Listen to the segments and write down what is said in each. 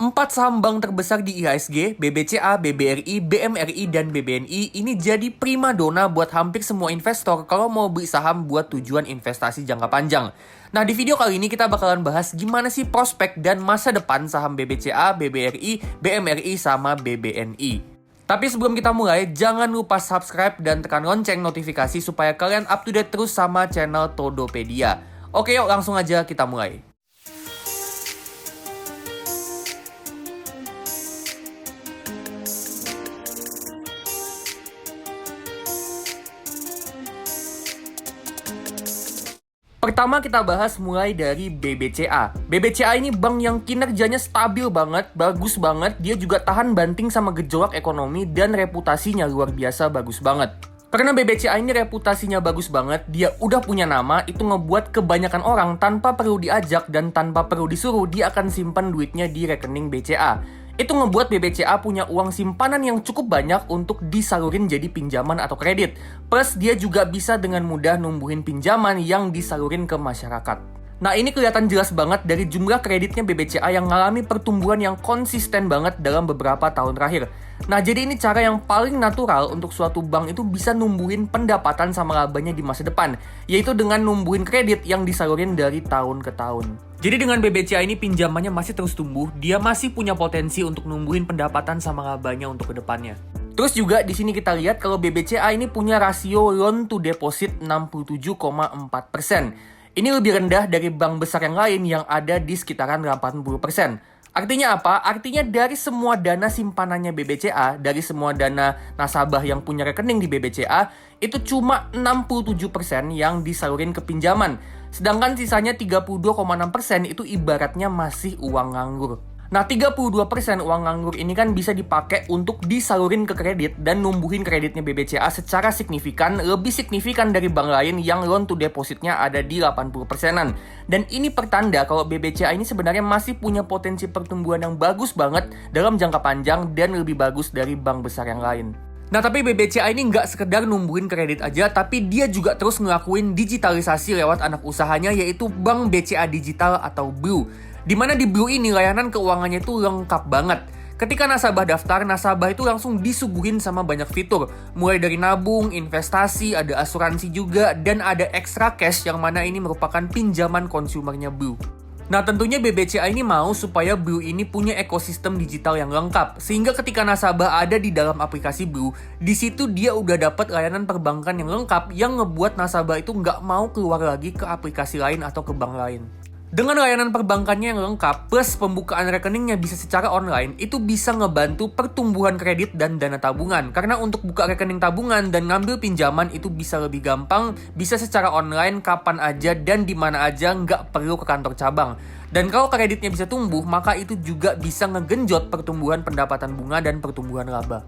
Empat saham bank terbesar di IHSG, BBCA, BBRI, BMRI, dan BBNI ini jadi primadona buat hampir semua investor kalau mau beli saham buat tujuan investasi jangka panjang. Nah, di video kali ini kita bakalan bahas gimana sih prospek dan masa depan saham BBCA, BBRI, BMRI, sama BBNI. Tapi sebelum kita mulai, jangan lupa subscribe dan tekan lonceng notifikasi supaya kalian up to date terus sama channel Todopedia. Oke, yuk langsung aja kita mulai. Pertama kita bahas mulai dari BBCA. BBCA ini bank yang kinerjanya stabil banget, bagus banget. Dia juga tahan banting sama gejolak ekonomi dan reputasinya luar biasa bagus banget. Karena BBCA ini reputasinya bagus banget, dia udah punya nama, itu ngebuat kebanyakan orang tanpa perlu diajak dan tanpa perlu disuruh, dia akan simpan duitnya di rekening BCA. Itu ngebuat BBCA punya uang simpanan yang cukup banyak untuk disalurin jadi pinjaman atau kredit. Plus dia juga bisa dengan mudah numbuhin pinjaman yang disalurin ke masyarakat. Nah, ini kelihatan jelas banget dari jumlah kreditnya BBCA yang mengalami pertumbuhan yang konsisten banget dalam beberapa tahun terakhir. Nah, jadi ini cara yang paling natural untuk suatu bank itu bisa numbuhin pendapatan sama labanya di masa depan, yaitu dengan numbuhin kredit yang disalurin dari tahun ke tahun. Jadi dengan BBCA ini pinjamannya masih terus tumbuh, dia masih punya potensi untuk numbuhin pendapatan sama labanya untuk kedepannya. Terus juga di sini kita lihat kalau BBCA ini punya rasio loan to deposit 67,4%. Ini lebih rendah dari bank besar yang lain yang ada di sekitaran 80%. Artinya apa? Artinya dari semua dana simpanannya BBCA, dari semua dana nasabah yang punya rekening di BBCA, itu cuma 67% yang disalurin ke pinjaman. Sedangkan sisanya 32,6% itu ibaratnya masih uang nganggur. Nah, 32% uang nganggur ini kan bisa dipakai untuk disalurin ke kredit dan numbuhin kreditnya BBCA secara signifikan, lebih signifikan dari bank lain yang loan to depositnya ada di 80%-an. Dan ini pertanda kalau BBCA ini sebenarnya masih punya potensi pertumbuhan yang bagus banget dalam jangka panjang dan lebih bagus dari bank besar yang lain. Nah, tapi BBCA ini nggak sekedar numbuhin kredit aja, tapi dia juga terus ngelakuin digitalisasi lewat anak usahanya, yaitu Bank BCA Digital atau Blue. Dimana di Blue ini layanan keuangannya itu lengkap banget. Ketika nasabah daftar, nasabah itu langsung disuguhin sama banyak fitur. Mulai dari nabung, investasi, ada asuransi juga, dan ada extra cash yang mana ini merupakan pinjaman konsumernya Blue. Nah, tentunya BBCA ini mau supaya Blue ini punya ekosistem digital yang lengkap. Sehingga ketika nasabah ada di dalam aplikasi Blue, di situ dia udah dapat layanan perbankan yang lengkap yang ngebuat nasabah itu nggak mau keluar lagi ke aplikasi lain atau ke bank lain. Dengan layanan perbankannya yang lengkap, plus pembukaan rekeningnya bisa secara online, itu bisa ngebantu pertumbuhan kredit dan dana tabungan. Karena untuk buka rekening tabungan dan ngambil pinjaman itu bisa lebih gampang, bisa secara online kapan aja dan di mana aja, nggak perlu ke kantor cabang. Dan kalau kreditnya bisa tumbuh, maka itu juga bisa ngegenjot pertumbuhan pendapatan bunga dan pertumbuhan laba.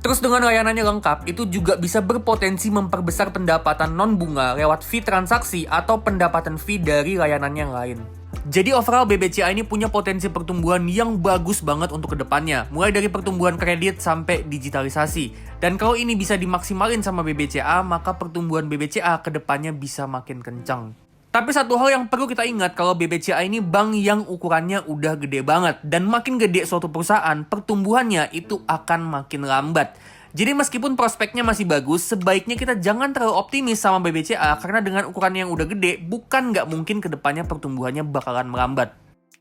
Terus dengan layanannya lengkap, itu juga bisa berpotensi memperbesar pendapatan non-bunga lewat fee transaksi atau pendapatan fee dari layanan yang lain. Jadi overall BBCA ini punya potensi pertumbuhan yang bagus banget untuk kedepannya. Mulai dari pertumbuhan kredit sampai digitalisasi. Dan kalau ini bisa dimaksimalin sama BBCA, maka pertumbuhan BBCA kedepannya bisa makin kencang. Tapi satu hal yang perlu kita ingat kalau BBCA ini bank yang ukurannya udah gede banget. Dan makin gede suatu perusahaan, pertumbuhannya itu akan makin lambat. Jadi meskipun prospeknya masih bagus, sebaiknya kita jangan terlalu optimis sama BBCA karena dengan ukuran yang udah gede, bukan nggak mungkin kedepannya pertumbuhannya bakalan melambat.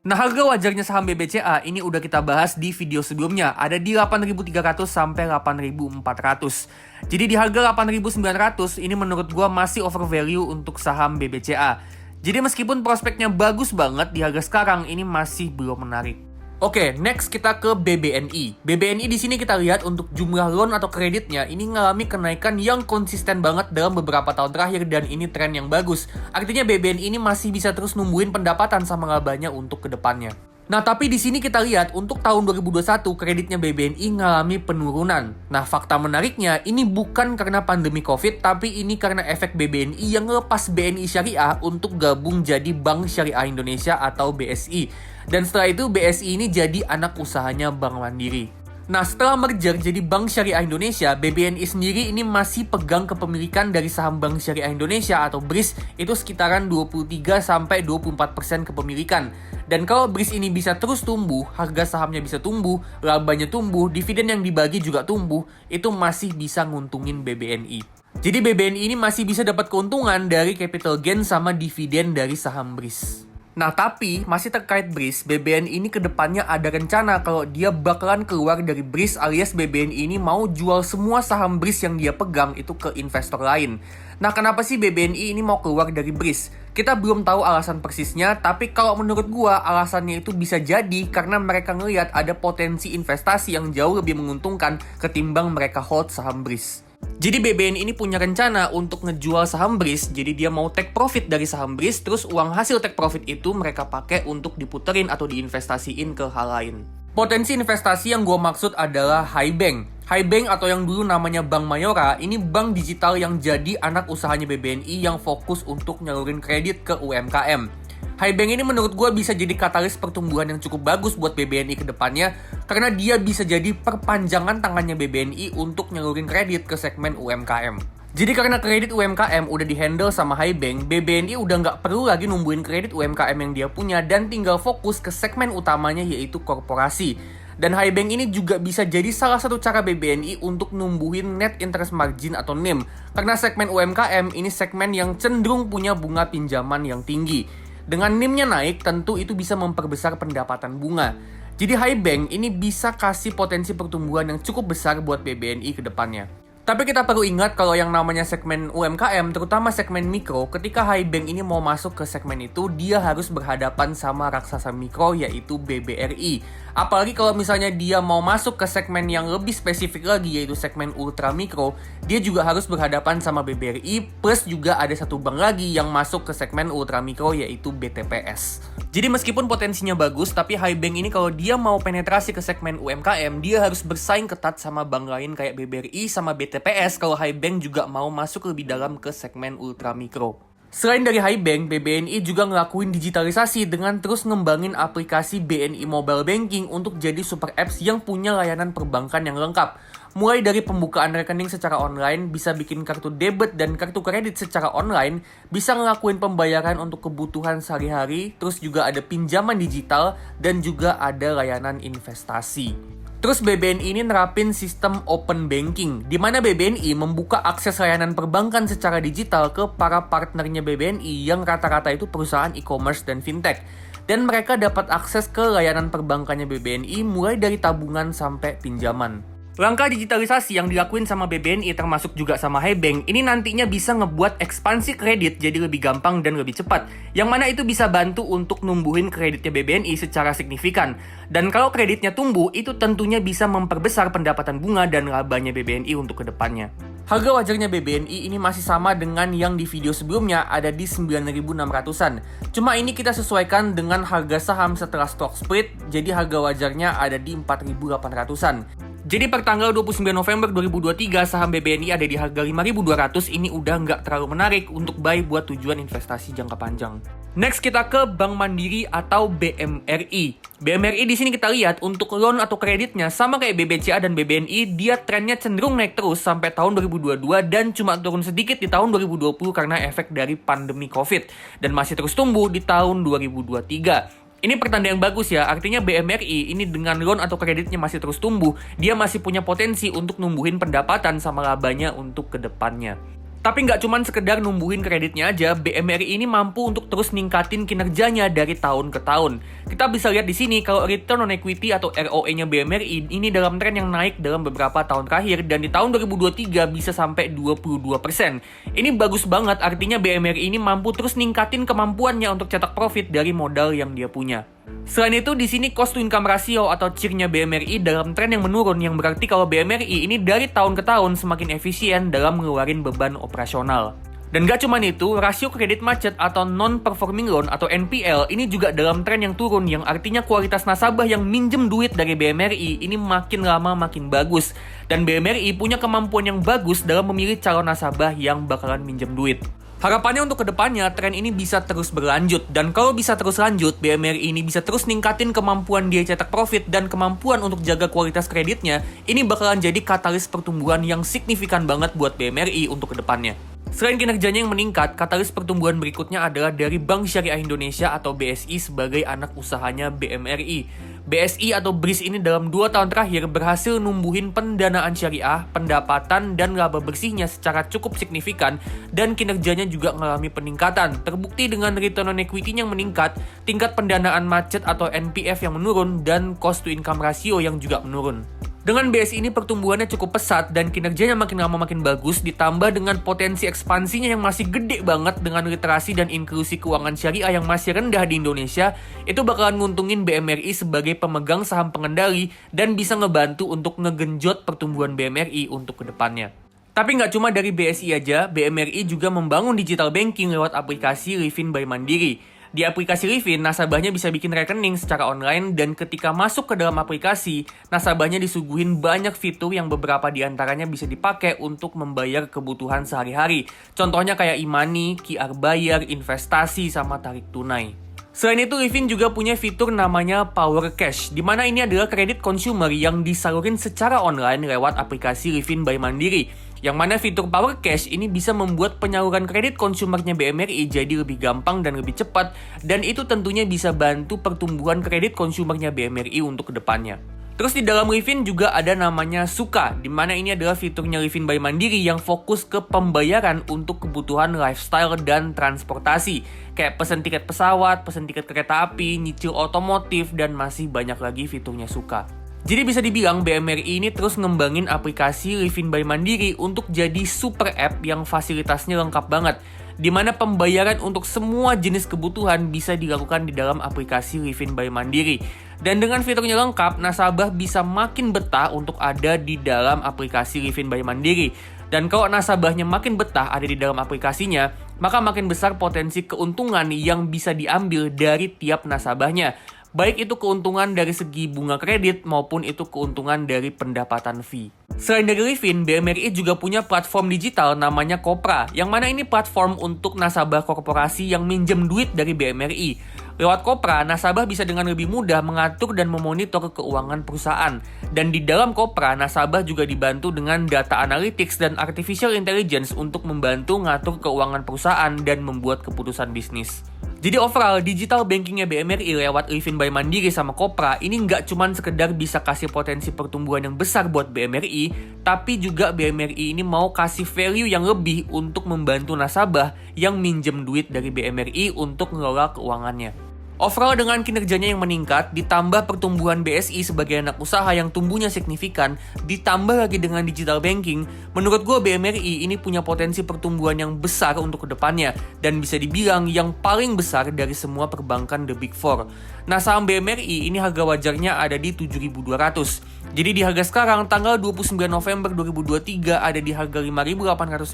Nah, harga wajarnya saham BBCA ini udah kita bahas di video sebelumnya, ada di 8.300 sampai 8.400. Jadi di harga 8.900 ini menurut gua masih overvalue untuk saham BBCA. Jadi meskipun prospeknya bagus banget di harga sekarang, ini masih belum menarik. Oke, next kita ke BBNI. BBNI di sini kita lihat untuk jumlah loan atau kreditnya ini ngalami kenaikan yang konsisten banget dalam beberapa tahun terakhir dan ini tren yang bagus. Artinya BBNI ini masih bisa terus numbuhin pendapatan sama labanya untuk kedepannya. Nah, tapi di sini kita lihat untuk tahun 2021 kreditnya BBNI ngalami penurunan. Nah, fakta menariknya ini bukan karena pandemi Covid, tapi ini karena efek BBNI yang lepas BNI Syariah untuk gabung jadi Bank Syariah Indonesia atau BSI. Dan setelah itu BSI ini jadi anak usahanya Bank Mandiri. Nah, setelah merger jadi Bank Syariah Indonesia, BBNI sendiri ini masih pegang kepemilikan dari saham Bank Syariah Indonesia atau BRIS itu sekitaran 23-24% kepemilikan. Dan kalau BRIS ini bisa terus tumbuh, harga sahamnya bisa tumbuh, labanya tumbuh, dividen yang dibagi juga tumbuh, itu masih bisa nguntungin BBNI. Jadi BBNI ini masih bisa dapat keuntungan dari capital gain sama dividen dari saham BRIS. Nah, tapi masih terkait BRIS, BBNI ini kedepannya ada rencana kalau dia bakalan keluar dari BRIS alias BBNI ini mau jual semua saham BRIS yang dia pegang itu ke investor lain. Nah, kenapa sih BBNI ini mau keluar dari BRIS? Kita belum tahu alasan persisnya, tapi kalau menurut gua alasannya itu bisa jadi karena mereka ngelihat ada potensi investasi yang jauh lebih menguntungkan ketimbang mereka hold saham BRIS. Jadi BBNI ini punya rencana untuk ngejual saham BRIS, jadi dia mau take profit dari saham BRIS, terus uang hasil take profit itu mereka pakai untuk diputerin atau diinvestasiin ke hal lain. Potensi investasi yang gue maksud adalah Hibank. Hibank atau yang dulu namanya Bank Mayora, ini bank digital yang jadi anak usahanya BBNI yang fokus untuk nyalurin kredit ke UMKM. Hibank ini menurut gue bisa jadi katalis pertumbuhan yang cukup bagus buat BBNI ke depannya karena dia bisa jadi perpanjangan tangannya BBNI untuk nyalurin kredit ke segmen UMKM. Jadi karena kredit UMKM udah dihandle sama Hibank, BBNI udah nggak perlu lagi numbuhin kredit UMKM yang dia punya dan tinggal fokus ke segmen utamanya yaitu korporasi. Dan Hibank ini juga bisa jadi salah satu cara BBNI untuk numbuhin net interest margin atau NIM. Karena segmen UMKM ini segmen yang cenderung punya bunga pinjaman yang tinggi. Dengan NIM-nya naik, tentu itu bisa memperbesar pendapatan bunga. Jadi Hibank ini bisa kasih potensi pertumbuhan yang cukup besar buat BBNI ke depannya. Tapi kita perlu ingat kalau yang namanya segmen UMKM, terutama segmen mikro, ketika Hibank ini mau masuk ke segmen itu, dia harus berhadapan sama raksasa mikro yaitu BBRI. Apalagi kalau misalnya dia mau masuk ke segmen yang lebih spesifik lagi yaitu segmen ultra mikro, dia juga harus berhadapan sama BBRI, plus juga ada satu bank lagi yang masuk ke segmen ultra mikro yaitu BTPS. Jadi meskipun potensinya bagus, tapi Hibank ini kalau dia mau penetrasi ke segmen UMKM, dia harus bersaing ketat sama bank lain kayak BBRI sama BTPS kalau Hibank juga mau masuk lebih dalam ke segmen ultra mikro. Selain dari Hibank, BBNI juga ngelakuin digitalisasi dengan terus ngembangin aplikasi BNI Mobile Banking untuk jadi super apps yang punya layanan perbankan yang lengkap. Mulai dari pembukaan rekening secara online, bisa bikin kartu debit dan kartu kredit secara online, bisa ngelakuin pembayaran untuk kebutuhan sehari-hari, terus juga ada pinjaman digital, dan juga ada layanan investasi. Terus BBNI ini nerapin sistem open banking, di mana BBNI membuka akses layanan perbankan secara digital ke para partnernya BBNI yang rata-rata itu perusahaan e-commerce dan fintech. Dan mereka dapat akses ke layanan perbankannya BBNI mulai dari tabungan sampai pinjaman. Langkah digitalisasi yang dilakuin sama BBNI termasuk juga sama Hibank ini nantinya bisa ngebuat ekspansi kredit jadi lebih gampang dan lebih cepat. Yang mana itu bisa bantu untuk numbuhin kreditnya BBNI secara signifikan. Dan kalau kreditnya tumbuh, itu tentunya bisa memperbesar pendapatan bunga dan labanya BBNI untuk kedepannya. Harga wajarnya BBNI ini masih sama dengan yang di video sebelumnya, ada di 9.600-an. Cuma ini kita sesuaikan dengan harga saham setelah stock split, jadi harga wajarnya ada di 4.800-an. Jadi per tanggal 29 November 2023 saham BBNI ada di harga 5.200, ini udah nggak terlalu menarik untuk buy buat tujuan investasi jangka panjang. Next kita ke Bank Mandiri atau BMRI. BMRI di sini kita lihat untuk loan atau kreditnya sama kayak BBCA dan BBNI, dia trennya cenderung naik terus sampai tahun 2022 dan cuma turun sedikit di tahun 2020 karena efek dari pandemi Covid dan masih terus tumbuh di tahun 2023. Ini pertanda yang bagus ya, artinya BMRI ini dengan loan atau kreditnya masih terus tumbuh, dia masih punya potensi untuk numbuhin pendapatan sama labanya untuk kedepannya. Tapi nggak cuma sekedar numbuhin kreditnya aja, BMRI ini mampu untuk terus ningkatin kinerjanya dari tahun ke tahun. Kita bisa lihat di sini kalau return on equity atau ROE-nya BMRI ini dalam tren yang naik dalam beberapa tahun terakhir dan di tahun 2023 bisa sampai 22%. Ini bagus banget, artinya BMRI ini mampu terus ningkatin kemampuannya untuk cetak profit dari modal yang dia punya. Selain itu, di sini cost to income ratio atau CIR-nya BMRI dalam tren yang menurun, yang berarti kalau BMRI ini dari tahun ke tahun semakin efisien dalam ngeluarin beban operasional. Dan gak cuma itu, rasio kredit macet atau non-performing loan atau NPL ini juga dalam tren yang turun, yang artinya kualitas nasabah yang minjem duit dari BMRI ini makin lama makin bagus. Dan BMRI punya kemampuan yang bagus dalam memilih calon nasabah yang bakalan minjem duit. Harapannya untuk kedepannya, tren ini bisa terus berlanjut. Dan kalau bisa terus lanjut, BMRI ini bisa terus ningkatin kemampuan dia cetak profit dan kemampuan untuk jaga kualitas kreditnya. Ini bakalan jadi katalis pertumbuhan yang signifikan banget buat BMRI untuk kedepannya. Selain kinerjanya yang meningkat, katalis pertumbuhan berikutnya adalah dari Bank Syariah Indonesia atau BSI sebagai anak usahanya BMRI. BSI atau BRIS ini dalam 2 tahun terakhir berhasil numbuhin pendanaan syariah, pendapatan, dan laba bersihnya secara cukup signifikan dan kinerjanya juga mengalami peningkatan. Terbukti dengan return on equity yang meningkat, tingkat pendanaan macet atau NPF yang menurun, dan cost to income ratio yang juga menurun. Dengan BSI ini pertumbuhannya cukup pesat dan kinerjanya makin lama makin bagus, ditambah dengan potensi ekspansinya yang masih gede banget dengan literasi dan inklusi keuangan syariah yang masih rendah di Indonesia, itu bakalan nguntungin BMRI sebagai pemegang saham pengendali dan bisa ngebantu untuk ngegenjot pertumbuhan BMRI untuk kedepannya. Tapi nggak cuma dari BSI aja, BMRI juga membangun digital banking lewat aplikasi Livin by Mandiri. Di aplikasi Livin, nasabahnya bisa bikin rekening secara online dan ketika masuk ke dalam aplikasi, nasabahnya disuguhin banyak fitur yang beberapa diantaranya bisa dipakai untuk membayar kebutuhan sehari-hari. Contohnya kayak e-money, QR bayar, investasi, sama tarik tunai. Selain itu, Livin juga punya fitur namanya Power Cash, di mana ini adalah kredit consumer yang disalurin secara online lewat aplikasi Livin by Mandiri. Yang mana fitur Power Cash ini bisa membuat penyaluran kredit konsumernya BMRI jadi lebih gampang dan lebih cepat, dan itu tentunya bisa bantu pertumbuhan kredit konsumernya BMRI untuk kedepannya. Terus di dalam Livin juga ada namanya Suka, di mana ini adalah fiturnya Livin by Mandiri yang fokus ke pembayaran untuk kebutuhan lifestyle dan transportasi. Kayak pesen tiket pesawat, pesen tiket kereta api, nyicil otomotif, dan masih banyak lagi fiturnya Suka. Jadi bisa dibilang BMRI ini terus ngembangin aplikasi Livin by Mandiri untuk jadi super app yang fasilitasnya lengkap banget, di mana pembayaran untuk semua jenis kebutuhan bisa dilakukan di dalam aplikasi Livin by Mandiri. Dan dengan fiturnya lengkap, nasabah bisa makin betah untuk ada di dalam aplikasi Livin by Mandiri. Dan kalau nasabahnya makin betah ada di dalam aplikasinya, maka makin besar potensi keuntungan yang bisa diambil dari tiap nasabahnya. Baik itu keuntungan dari segi bunga kredit maupun itu keuntungan dari pendapatan fee. Selain dari Livin, BMRI juga punya platform digital namanya Kopra, yang mana ini platform untuk nasabah korporasi yang minjem duit dari BMRI. Lewat Kopra, nasabah bisa dengan lebih mudah mengatur dan memonitor keuangan perusahaan. Dan di dalam Kopra, nasabah juga dibantu dengan data analytics dan artificial intelligence untuk membantu ngatur keuangan perusahaan dan membuat keputusan bisnis. Jadi overall, digital bankingnya BMRI lewat Livin by Mandiri sama Kopra ini nggak cuma sekedar bisa kasih potensi pertumbuhan yang besar buat BMRI, tapi juga BMRI ini mau kasih value yang lebih untuk membantu nasabah yang minjem duit dari BMRI untuk ngelola keuangannya. Overall dengan kinerjanya yang meningkat, ditambah pertumbuhan BSI sebagai anak usaha yang tumbuhnya signifikan, ditambah lagi dengan digital banking, menurut gue BMRI ini punya potensi pertumbuhan yang besar untuk kedepannya, dan bisa dibilang yang paling besar dari semua perbankan The Big Four. Nah, saham BMRI ini harga wajarnya ada di 7.200. Jadi di harga sekarang, tanggal 29 November 2023 ada di harga 5.850,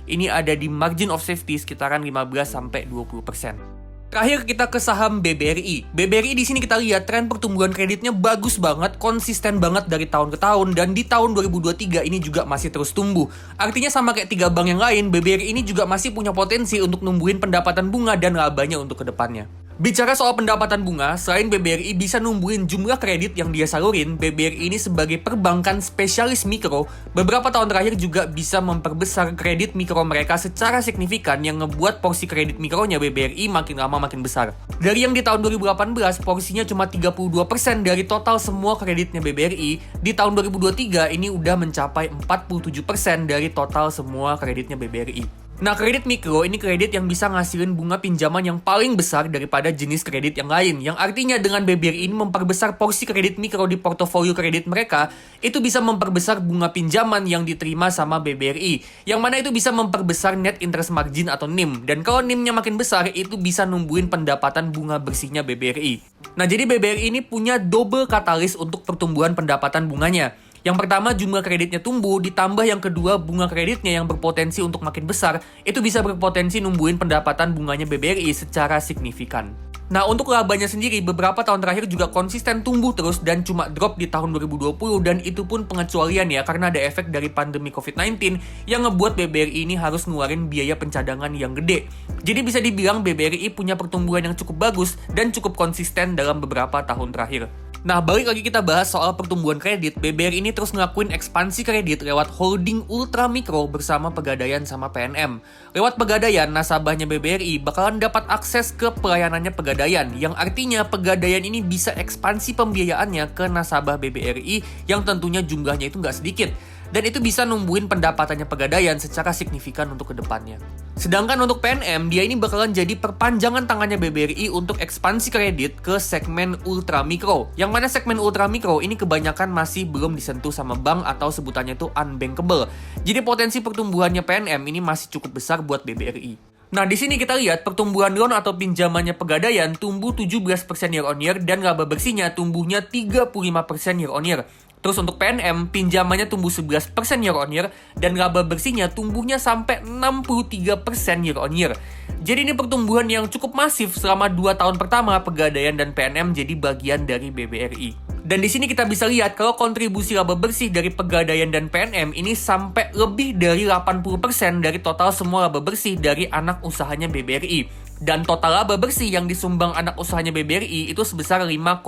ini ada di margin of safety sekitaran 15-20%. Terakhir kita ke saham BBRI. BBRI di sini kita lihat tren pertumbuhan kreditnya bagus banget, konsisten banget dari tahun ke tahun, dan di tahun 2023 ini juga masih terus tumbuh. Artinya sama kayak 3 bank yang lain, BBRI ini juga masih punya potensi untuk numbuhin pendapatan bunga dan labanya untuk kedepannya. Bicara soal pendapatan bunga, selain BBRI bisa numbuhin jumlah kredit yang dia salurin, BBRI ini sebagai perbankan spesialis mikro, beberapa tahun terakhir juga bisa memperbesar kredit mikro mereka secara signifikan yang ngebuat porsi kredit mikronya BBRI makin lama makin besar. Dari yang di tahun 2018 porsinya cuma 32% dari total semua kreditnya BBRI, di tahun 2023 ini udah mencapai 47% dari total semua kreditnya BBRI. Nah, kredit mikro ini kredit yang bisa ngasilin bunga pinjaman yang paling besar daripada jenis kredit yang lain. Yang artinya dengan BBRI ini memperbesar porsi kredit mikro di portofolio kredit mereka, itu bisa memperbesar bunga pinjaman yang diterima sama BBRI. Yang mana itu bisa memperbesar net interest margin atau NIM. Dan kalau NIM-nya makin besar, itu bisa numbuhin pendapatan bunga bersihnya BBRI. Nah, jadi BBRI ini punya double katalis untuk pertumbuhan pendapatan bunganya. Yang pertama, jumlah kreditnya tumbuh, ditambah yang kedua, bunga kreditnya yang berpotensi untuk makin besar, itu bisa berpotensi numbuhin pendapatan bunganya BBRI secara signifikan. Nah, untuk labanya sendiri, beberapa tahun terakhir juga konsisten tumbuh terus dan cuma drop di tahun 2020, dan itu pun pengecualian ya, karena ada efek dari pandemi COVID-19 yang ngebuat BBRI ini harus ngeluarin biaya pencadangan yang gede. Jadi bisa dibilang BBRI punya pertumbuhan yang cukup bagus dan cukup konsisten dalam beberapa tahun terakhir. Nah, balik lagi kita bahas soal pertumbuhan kredit. BBRI ini terus ngelakuin ekspansi kredit lewat holding ultra mikro bersama Pegadaian sama PNM. Lewat Pegadaian, nasabahnya BBRI bakalan dapat akses ke pelayanannya Pegadaian, yang artinya Pegadaian ini bisa ekspansi pembiayaannya ke nasabah BBRI yang tentunya jumlahnya itu nggak sedikit. Dan itu bisa numbuhin pendapatannya Pegadaian secara signifikan untuk kedepannya. Sedangkan untuk PNM, dia ini bakalan jadi perpanjangan tangannya BBRI untuk ekspansi kredit ke segmen ultra mikro. Yang mana segmen ultra mikro ini kebanyakan masih belum disentuh sama bank atau sebutannya itu unbankable. Jadi potensi pertumbuhannya PNM ini masih cukup besar buat BBRI. Nah, di sini kita lihat pertumbuhan loan atau pinjamannya Pegadaian tumbuh 17% year on year dan laba bersihnya tumbuhnya 35% year on year. Terus untuk PNM, pinjamannya tumbuh 11% year on year dan laba bersihnya tumbuhnya sampai 63% year on year. Jadi ini pertumbuhan yang cukup masif selama 2 tahun pertama Pegadaian dan PNM jadi bagian dari BBRI. Dan di sini kita bisa lihat kalau kontribusi laba bersih dari Pegadaian dan PNM ini sampai lebih dari 80% dari total semua laba bersih dari anak usahanya BBRI. Dan total laba bersih yang disumbang anak usahanya BBRI itu sebesar 5,2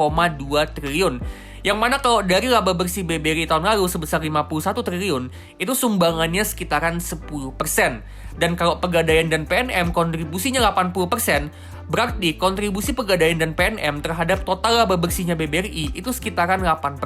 triliun. Yang mana kalau dari laba bersih BBRI tahun lalu sebesar 51 triliun, itu sumbangannya sekitaran 10%. Dan kalau Pegadaian dan PNM kontribusinya 80%, berarti kontribusi Pegadaian dan PNM terhadap total laba bersihnya BBRI itu sekitaran 8%.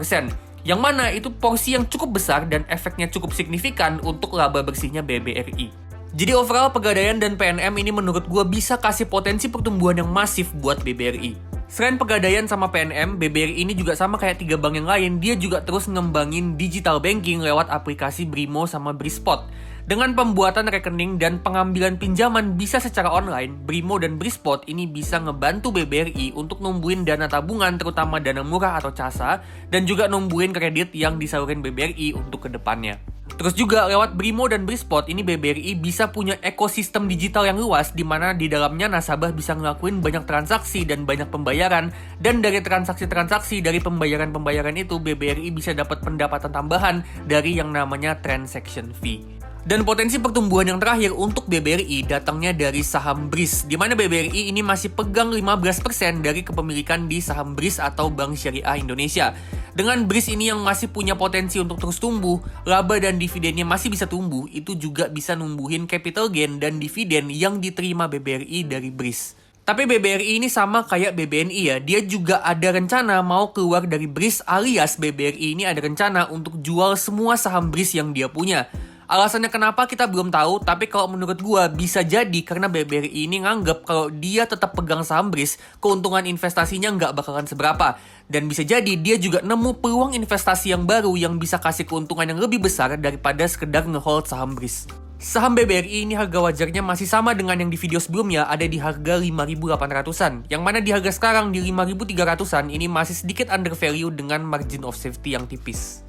Yang mana itu porsi yang cukup besar dan efeknya cukup signifikan untuk laba bersihnya BBRI. Jadi overall Pegadaian dan PNM ini menurut gue bisa kasih potensi pertumbuhan yang masif buat BBRI. Selain Pegadaian sama PNM, BBRI ini juga sama kayak 3 bank yang lain, dia juga terus ngembangin digital banking lewat aplikasi Brimo sama Brispot. Dengan pembuatan rekening dan pengambilan pinjaman bisa secara online, Brimo dan Brispot ini bisa ngebantu BBRI untuk numbuhin dana tabungan terutama dana murah atau CASA, dan juga numbuhin kredit yang disalurin BBRI untuk kedepannya. Terus juga lewat Brimo dan Brispot ini BBRI bisa punya ekosistem digital yang luas di mana di dalamnya nasabah bisa ngelakuin banyak transaksi dan banyak pembayaran, dan dari transaksi-transaksi dari pembayaran-pembayaran itu BBRI bisa dapat pendapatan tambahan dari yang namanya transaction fee. Dan potensi pertumbuhan yang terakhir untuk BBRI datangnya dari saham BRIS, di mana BBRI ini masih pegang 15% dari kepemilikan di saham BRIS atau Bank Syariah Indonesia. Dengan BRIS ini yang masih punya potensi untuk terus tumbuh, laba dan dividennya masih bisa tumbuh, itu juga bisa numbuhin capital gain dan dividen yang diterima BBRI dari BRIS. Tapi BBRI ini sama kayak BBNI ya, dia juga ada rencana mau keluar dari BRIS, alias BBRI ini ada rencana untuk jual semua saham BRIS yang dia punya. Alasannya kenapa kita belum tahu, tapi kalau menurut gua bisa jadi karena BBRI ini nganggep kalau dia tetap pegang saham BRIS, keuntungan investasinya nggak bakalan seberapa. Dan bisa jadi dia juga nemu peluang investasi yang baru yang bisa kasih keuntungan yang lebih besar daripada sekedar ngehold saham BRIS. Saham BBRI ini harga wajarnya masih sama dengan yang di video sebelumnya, ada di harga 5.800-an. Yang mana di harga sekarang di 5.300-an ini masih sedikit under value dengan margin of safety yang tipis.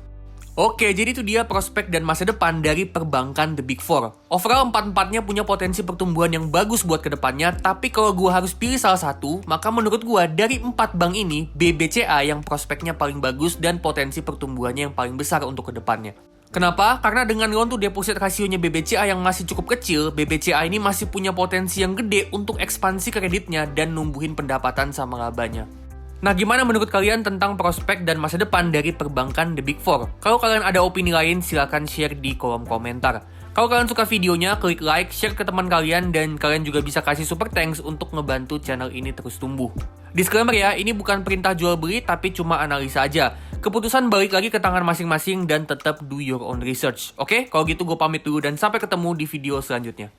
Oke, jadi itu dia prospek dan masa depan dari perbankan The Big Four. Overall, empat-empatnya punya potensi pertumbuhan yang bagus buat kedepannya, tapi kalau gue harus pilih salah satu, maka menurut gue dari 4 bank ini, BBCA yang prospeknya paling bagus dan potensi pertumbuhannya yang paling besar untuk kedepannya. Kenapa? Karena dengan loan to deposit rasionya BBCA yang masih cukup kecil, BBCA ini masih punya potensi yang gede untuk ekspansi kreditnya dan numbuhin pendapatan sama labanya. Nah, gimana menurut kalian tentang prospek dan masa depan dari perbankan The Big Four? Kalau kalian ada opini lain, silahkan share di kolom komentar. Kalau kalian suka videonya, klik like, share ke teman kalian, dan kalian juga bisa kasih super thanks untuk ngebantu channel ini terus tumbuh. Disclaimer ya, ini bukan perintah jual beli, tapi cuma analisa aja. Keputusan balik lagi ke tangan masing-masing dan tetap do your own research. Oke, kalau gitu gue pamit dulu dan sampai ketemu di video selanjutnya.